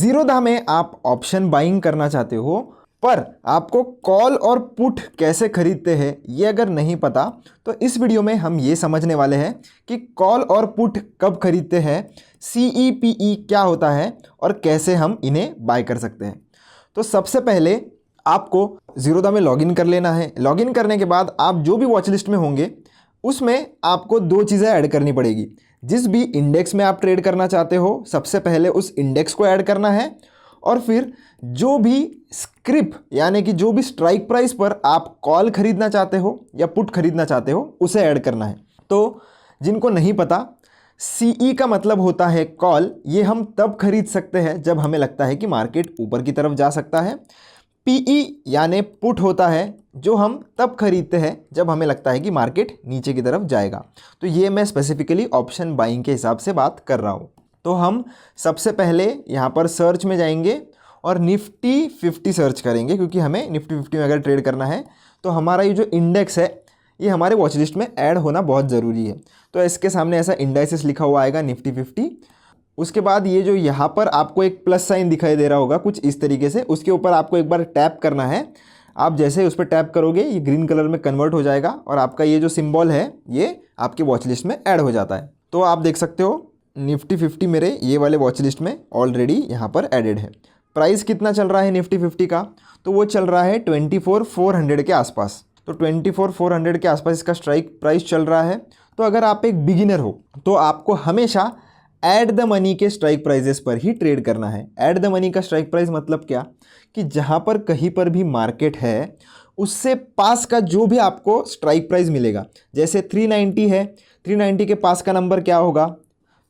जीरोधा में आप option buying करना चाहते हो, पर आपको कॉल और पुट कैसे खरीदते हैं ये अगर नहीं पता, तो इस वीडियो में हम ये समझने वाले हैं कि कॉल और पुट कब खरीदते हैं, CEPE क्या होता है और कैसे हम इन्हें बाय कर सकते हैं। तो सबसे पहले आपको जीरोधा में लॉगिन कर लेना है। लॉगिन करने के बाद आप जो भी वॉच लिस्ट में होंगे उसमें आपको दो चीज़ें ऐड करनी पड़ेगी। जिस भी इंडेक्स में आप ट्रेड करना चाहते हो, सबसे पहले उस इंडेक्स को ऐड करना है, और फिर जो भी स्क्रिप यानी कि जो भी स्ट्राइक प्राइस पर आप कॉल खरीदना चाहते हो या पुट खरीदना चाहते हो उसे ऐड करना है। तो जिनको नहीं पता, CE का मतलब होता है कॉल। ये हम तब खरीद सकते हैं जब हमें लगता है कि मार्केट ऊपर की तरफ जा सकता है। PE यानी पुट होता है जो हम तब खरीदते हैं जब हमें लगता है कि मार्केट नीचे की तरफ जाएगा। तो ये मैं स्पेसिफिकली ऑप्शन बाइंग के हिसाब से बात कर रहा हूँ। तो हम सबसे पहले यहाँ पर सर्च में जाएंगे और निफ्टी 50 सर्च करेंगे, क्योंकि हमें निफ्टी 50 में अगर ट्रेड करना है तो हमारा ये जो इंडेक्स है ये हमारे वॉच लिस्ट में ऐड होना बहुत ज़रूरी है। तो इसके सामने ऐसा इंडाइसेस लिखा हुआ आएगा निफ्टी 50। उसके बाद ये जो यहाँ पर आपको एक प्लस साइन दिखाई दे रहा होगा कुछ इस तरीके से, उसके ऊपर आपको एक बार टैप करना है। आप जैसे ही उस पर टैप करोगे ये ग्रीन कलर में कन्वर्ट हो जाएगा और आपका ये जो सिंबल है ये आपके वॉच लिस्ट में ऐड हो जाता है। तो आप देख सकते हो निफ्टी 50 मेरे ये वाले वॉच लिस्ट में ऑलरेडी यहाँ पर एडेड है। प्राइस कितना चल रहा है निफ्टी 50 का, तो वो चल रहा है 24,400 के आसपास। तो 24,400 के आसपास इसका स्ट्राइक प्राइस चल रहा है। तो अगर आप एक बिगिनर हो तो आपको हमेशा ऐड द मनी के स्ट्राइक प्राइजेस पर ही ट्रेड करना है। ऐड द मनी का स्ट्राइक प्राइस मतलब क्या, कि जहाँ पर कहीं पर भी मार्केट है उससे पास का जो भी आपको स्ट्राइक प्राइस मिलेगा, जैसे 390 है, 390 के पास का नंबर क्या होगा,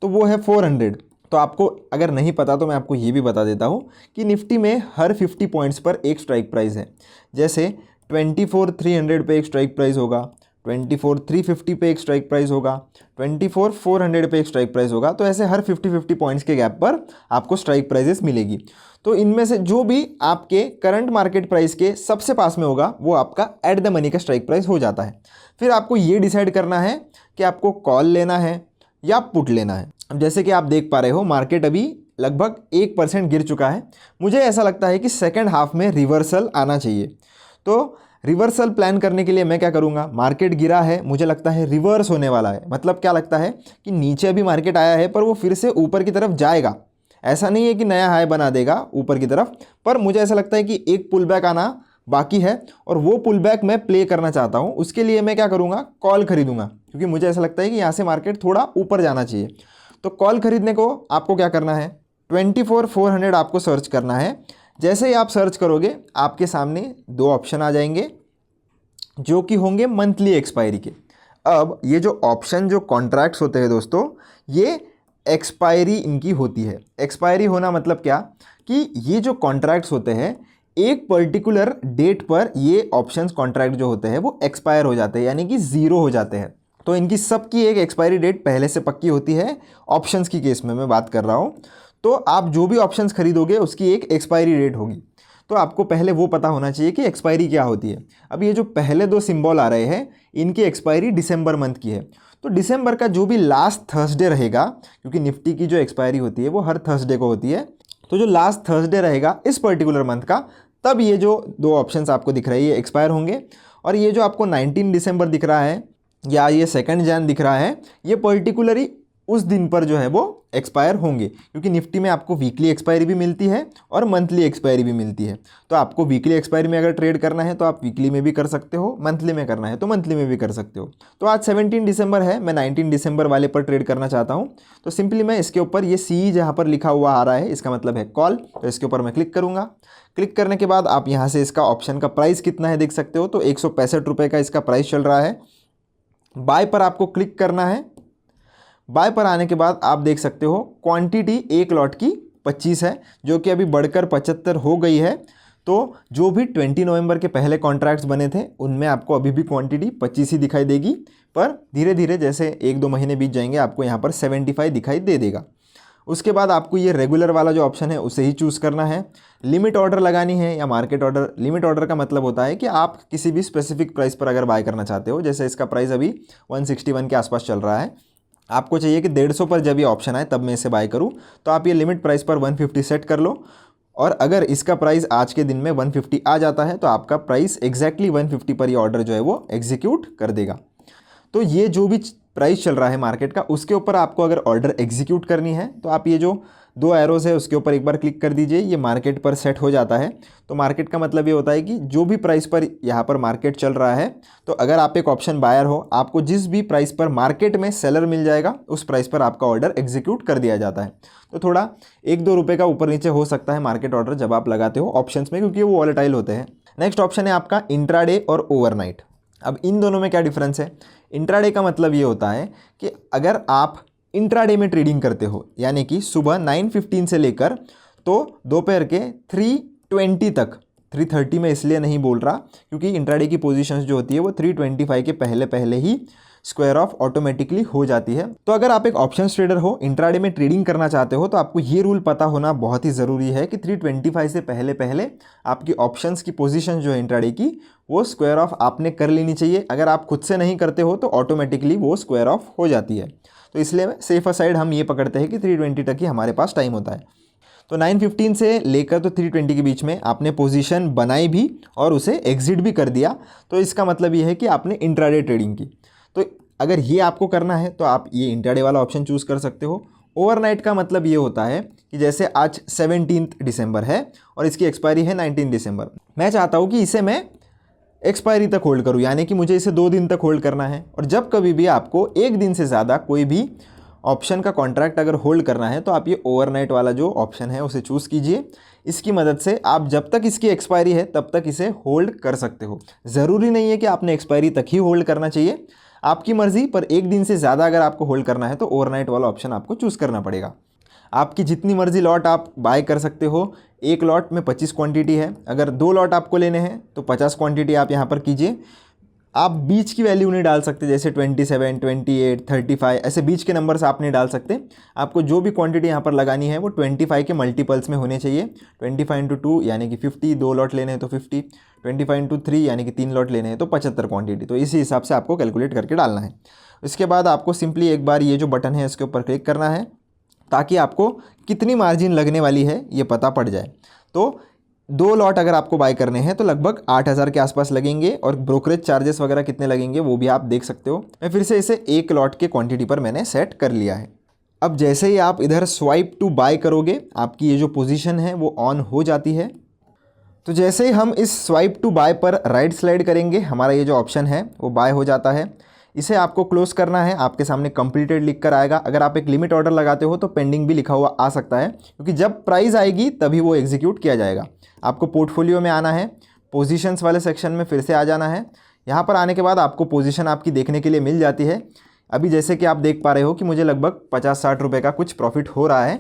तो वो है 400। तो आपको अगर नहीं पता तो मैं आपको ये भी बता देता हूँ कि निफ्टी में हर 50 पॉइंट्स पर एक स्ट्राइक प्राइस है। जैसे 24,300 पे एक स्ट्राइक प्राइस होगा, 24,350 पे एक स्ट्राइक प्राइस होगा, 24,400 पे एक स्ट्राइक प्राइस होगा। तो ऐसे हर 50 पॉइंट्स के गैप पर आपको स्ट्राइक प्राइजेस मिलेगी। तो इनमें से जो भी आपके करंट मार्केट प्राइस के सबसे पास में होगा वो आपका एट द मनी का स्ट्राइक प्राइस हो जाता है। फिर आपको ये डिसाइड करना है कि आपको कॉल लेना है या पुट लेना है। अब जैसे कि आप देख पा रहे हो मार्केट अभी लगभग 1% गिर चुका है। मुझे ऐसा लगता है कि सेकेंड हाफ में रिवर्सल आना चाहिए। तो रिवर्सल प्लान करने के लिए मैं क्या करूंगा, मार्केट गिरा है, मुझे लगता है रिवर्स होने वाला है। मतलब क्या लगता है कि नीचे अभी मार्केट आया है पर वो फिर से ऊपर की तरफ जाएगा। ऐसा नहीं है कि नया हाई बना देगा ऊपर की तरफ, पर मुझे ऐसा लगता है कि एक पुल बैक आना बाकी है और वो पुल बैक मैं प्ले करना चाहता हूँ। उसके लिए मैं क्या करूँगा, कॉल खरीदूंगा, क्योंकि मुझे ऐसा लगता है कि यहाँ से मार्केट थोड़ा ऊपर जाना चाहिए। तो कॉल खरीदने को आपको क्या करना है, 24,400 आपको सर्च करना है। जैसे ही आप सर्च करोगे आपके सामने दो ऑप्शन आ जाएंगे जो कि होंगे मंथली एक्सपायरी के। अब ये जो ऑप्शन जो कॉन्ट्रैक्ट्स होते हैं दोस्तों, ये एक्सपायरी इनकी होती है। एक्सपायरी होना मतलब क्या, कि ये जो कॉन्ट्रैक्ट्स होते हैं एक पर्टिकुलर डेट पर ये ऑप्शंस कॉन्ट्रैक्ट जो होते हैं वो एक्सपायर हो जाते हैं, यानी कि ज़ीरो हो जाते हैं। तो इनकी सबकी एक एक्सपायरी डेट पहले से पक्की होती है। ऑप्शंस की केस में मैं बात कर रहा हूँ। तो आप जो भी ऑप्शंस खरीदोगे उसकी एक एक्सपायरी डेट होगी। तो आपको पहले वो पता होना चाहिए कि एक्सपायरी क्या होती है। अब ये जो पहले दो सिंबल आ रहे हैं इनकी एक्सपायरी दिसंबर मंथ की है। तो दिसंबर का जो भी लास्ट थर्सडे रहेगा, क्योंकि निफ्टी की जो एक्सपायरी होती है वो हर थर्सडे को होती है, तो जो लास्ट थर्सडे रहेगा इस पर्टिकुलर मंथ का, तब ये जो दो ऑप्शंस आपको दिख रहे हैं ये एक्सपायर होंगे। और ये जो आपको 19 दिसंबर दिख रहा है या ये 2 जन दिख रहा है, ये पर्टिकुलरली उस दिन पर जो है वो एक्सपायर होंगे, क्योंकि निफ्टी में आपको वीकली एक्सपायरी भी मिलती है और मंथली एक्सपायरी भी मिलती है। तो आपको वीकली एक्सपायरी में अगर ट्रेड करना है तो आप वीकली में भी कर सकते हो, मंथली में करना है तो मंथली में भी कर सकते हो। तो आज 17 दिसंबर है, मैं 19 दिसंबर वाले पर ट्रेड करना चाहता हूँ। तो सिंपली मैं इसके ऊपर ये CE जहाँ पर लिखा हुआ आ रहा है इसका मतलब है कॉल, तो इसके ऊपर मैं क्लिक करूँगा। क्लिक करने के बाद आप यहाँ से इसका ऑप्शन का प्राइस कितना है देख सकते हो। तो 165 रुपये का इसका प्राइस चल रहा है। बाय पर आपको क्लिक करना है। बाय पर आने के बाद आप देख सकते हो क्वांटिटी एक लॉट की 25 है, जो कि अभी बढ़कर 75 हो गई है। तो जो भी 20 नवंबर के पहले कॉन्ट्रैक्ट्स बने थे उनमें आपको अभी भी क्वांटिटी 25 ही दिखाई देगी, पर धीरे धीरे जैसे 1-2 महीने बीत जाएंगे आपको यहाँ पर 75 दिखाई दे देगा। उसके बाद आपको ये रेगुलर वाला जो ऑप्शन है उसे ही चूज़ करना है। लिमिट ऑर्डर लगानी है या मार्केट ऑर्डर। लिमिट ऑर्डर का मतलब होता है कि आप किसी भी स्पेसिफिक प्राइस पर अगर बाय करना चाहते हो, जैसे इसका प्राइस अभी 161 के आसपास चल रहा है, आपको चाहिए कि 150 पर जब ये ऑप्शन आए तब मैं इसे बाय करूं, तो आप ये लिमिट प्राइस पर 150 सेट कर लो और अगर इसका प्राइस आज के दिन में 150 आ जाता है तो आपका प्राइस एग्जैक्टली 150 पर ये ऑर्डर जो है वो एग्जीक्यूट कर देगा। तो ये जो भी प्राइस चल रहा है मार्केट का उसके ऊपर आपको अगर ऑर्डर एग्जीक्यूट करनी है तो आप ये जो 2 एरोज़ है उसके ऊपर एक बार क्लिक कर दीजिए, ये मार्केट पर सेट हो जाता है। तो मार्केट का मतलब ये होता है कि जो भी प्राइस पर यहाँ पर मार्केट चल रहा है, तो अगर आप एक ऑप्शन बायर हो, आपको जिस भी प्राइस पर मार्केट में सेलर मिल जाएगा उस प्राइस पर आपका ऑर्डर एग्जीक्यूट कर दिया जाता है। तो थोड़ा 1-2 रुपये का ऊपर नीचे हो सकता है मार्केट ऑर्डर जब आप लगाते हो ऑप्शंस में, क्योंकि वो वॉलेटाइल होते हैं। नेक्स्ट ऑप्शन है आपका इंट्राडे और ओवरनाइट। अब इन दोनों में क्या डिफरेंस है? इंट्राडे का मतलब ये होता है कि अगर आप इंट्राडे में ट्रेडिंग करते हो, यानी कि सुबह 9:15 से लेकर तो दोपहर के 3:20 तक, 3:30 में इसलिए नहीं बोल रहा क्योंकि इंट्राडे की पोजीशंस जो होती है वो 3:25 के पहले पहले ही स्क्वायर ऑफ ऑटोमेटिकली हो जाती है। तो अगर आप एक ऑप्शन ट्रेडर हो, इंट्राडे में ट्रेडिंग करना चाहते हो, तो आपको ये रूल पता होना बहुत ही ज़रूरी है कि 3:25 से पहले पहले आपकी ऑप्शंस की पोजीशन जो है इंट्राडे की वो स्क्वायर ऑफ आपने कर लेनी चाहिए। अगर आप खुद से नहीं करते हो तो ऑटोमेटिकली वो स्क्वायर ऑफ हो जाती है। तो इसलिए सेफर साइड हम ये पकड़ते हैं कि 3:20 तक ही हमारे पास टाइम होता है। तो 9:15 से लेकर तो 3:20 के बीच में आपने पोजीशन बनाई भी और उसे एग्जिट भी कर दिया, तो इसका मतलब ये है कि आपने इंट्राडे ट्रेडिंग की। तो अगर ये आपको करना है तो आप ये इंट्राडे वाला ऑप्शन चूज़ कर सकते हो। ओवरनाइट का मतलब ये होता है कि जैसे आज 17 दिसंबर है और इसकी एक्सपायरी है 19 दिसंबर, मैं चाहता हूँ कि इसे मैं एक्सपायरी तक होल्ड करूँ, यानी कि मुझे इसे 2 दिन तक होल्ड करना है। और जब कभी भी आपको 1 दिन से ज़्यादा कोई भी ऑप्शन का कॉन्ट्रैक्ट अगर होल्ड करना है तो आप ये ओवरनाइट वाला जो ऑप्शन है उसे चूज़ कीजिए। इसकी मदद से आप जब तक इसकी एक्सपायरी है तब तक इसे होल्ड कर सकते हो। ज़रूरी नहीं है कि आपने एक्सपायरी तक ही होल्ड करना चाहिए, आपकी मर्ज़ी, पर 1 दिन से ज़्यादा अगर आपको होल्ड करना है तो ओवरनाइट वाला ऑप्शन आपको चूज़ करना पड़ेगा। आपकी जितनी मर्जी लॉट आप बाय कर सकते हो। एक लॉट में 25 क्वांटिटी है, अगर 2 लॉट आपको लेने हैं तो 50 क्वांटिटी आप यहाँ पर कीजिए। आप बीच की वैल्यू नहीं डाल सकते, जैसे 27, 28, 35 ऐसे बीच के नंबर्स आप नहीं डाल सकते। आपको जो भी क्वांटिटी यहाँ पर लगानी है वो 25 के मल्टीपल्स में होने चाहिए। 25 × 2 यानी कि 50, 2 लॉट लेने हैं तो 50, 25 × 3 यानी कि 3 लॉट लेने हैं तो 75 क्वांटिटी। तो इसी हिसाब से आपको कैलकुलेट करके डालना है। इसके बाद आपको सिंपली एक बार ये जो बटन है इसके ऊपर क्लिक करना है ताकि आपको कितनी मार्जिन लगने वाली है ये पता पड़ जाए। तो 2 लॉट अगर आपको बाय करने हैं तो लगभग 8,000 के आसपास लगेंगे और ब्रोकरेज चार्जेस वगैरह कितने लगेंगे वो भी आप देख सकते हो। मैं फिर से इसे 1 लॉट के क्वांटिटी पर मैंने सेट कर लिया है। अब जैसे ही आप इधर स्वाइप टू बाय करोगे आपकी ये जो पोजीशन है वो ऑन हो जाती है। तो जैसे ही हम इस स्वाइप टू बाय पर राइट स्लाइड करेंगे हमारा ये जो ऑप्शन है वो बाय हो जाता है। इसे आपको क्लोज करना है, आपके सामने कंप्लीटेड लिख कर आएगा। अगर आप एक लिमिट ऑर्डर लगाते हो तो पेंडिंग भी लिखा हुआ आ सकता है, क्योंकि जब प्राइस आएगी तभी वो एग्जीक्यूट किया जाएगा। आपको पोर्टफोलियो में आना है, पोजीशंस वाले सेक्शन में फिर से आ जाना है। यहाँ पर आने के बाद आपको पोजीशन आपकी देखने के लिए मिल जाती है। अभी जैसे कि आप देख पा रहे हो कि मुझे लगभग 50-60 रुपये का कुछ प्रॉफिट हो रहा है।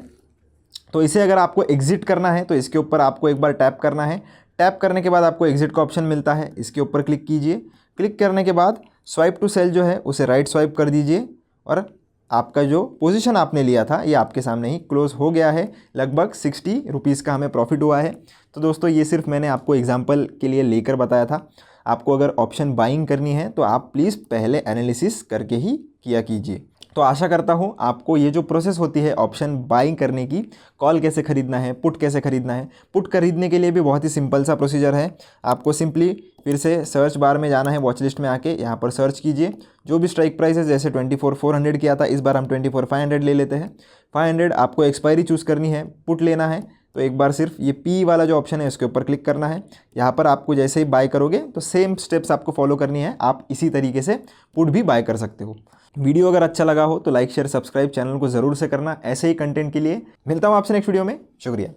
तो इसे अगर आपको एग्जिट करना है तो इसके ऊपर आपको एक बार टैप करना है। टैप करने के बाद आपको एग्जिट का ऑप्शन मिलता है, इसके ऊपर क्लिक कीजिए। क्लिक करने के बाद स्वाइप टू सेल जो है उसे राइट स्वाइप कर दीजिए और आपका जो पोजीशन आपने लिया था ये आपके सामने ही क्लोज हो गया है। लगभग 60 रुपीज़ का हमें प्रॉफिट हुआ है। तो दोस्तों ये सिर्फ मैंने आपको एग्जांपल के लिए लेकर बताया था। आपको अगर ऑप्शन बाइंग करनी है तो आप प्लीज़ पहले एनालिसिस करके ही किया कीजिए। तो आशा करता हूँ आपको ये जो प्रोसेस होती है ऑप्शन बाइंग करने की, कॉल कैसे खरीदना है, पुट कैसे खरीदना है। पुट खरीदने के लिए भी बहुत ही सिंपल सा प्रोसीजर है। आपको सिंपली फिर से सर्च बार में जाना है, वॉच लिस्ट में आके यहाँ पर सर्च कीजिए। जो भी स्ट्राइक प्राइस है, जैसे 24,400 किया था, इस बार हम 24,500 ले लेते हैं। 500 आपको एक्सपायरी चूज़ करनी है, पुट लेना है तो एक बार सिर्फ ये पी वाला जो ऑप्शन है इसके ऊपर क्लिक करना है। यहाँ पर आपको जैसे ही बाय करोगे तो सेम स्टेप्स आपको फॉलो करनी है। आप इसी तरीके से पुट भी बाय कर सकते हो। वीडियो अगर अच्छा लगा हो तो लाइक शेयर सब्सक्राइब चैनल को ज़रूर से करना। ऐसे ही कंटेंट के लिए मिलता हूँ आपसे नेक्स्ट वीडियो में। शुक्रिया।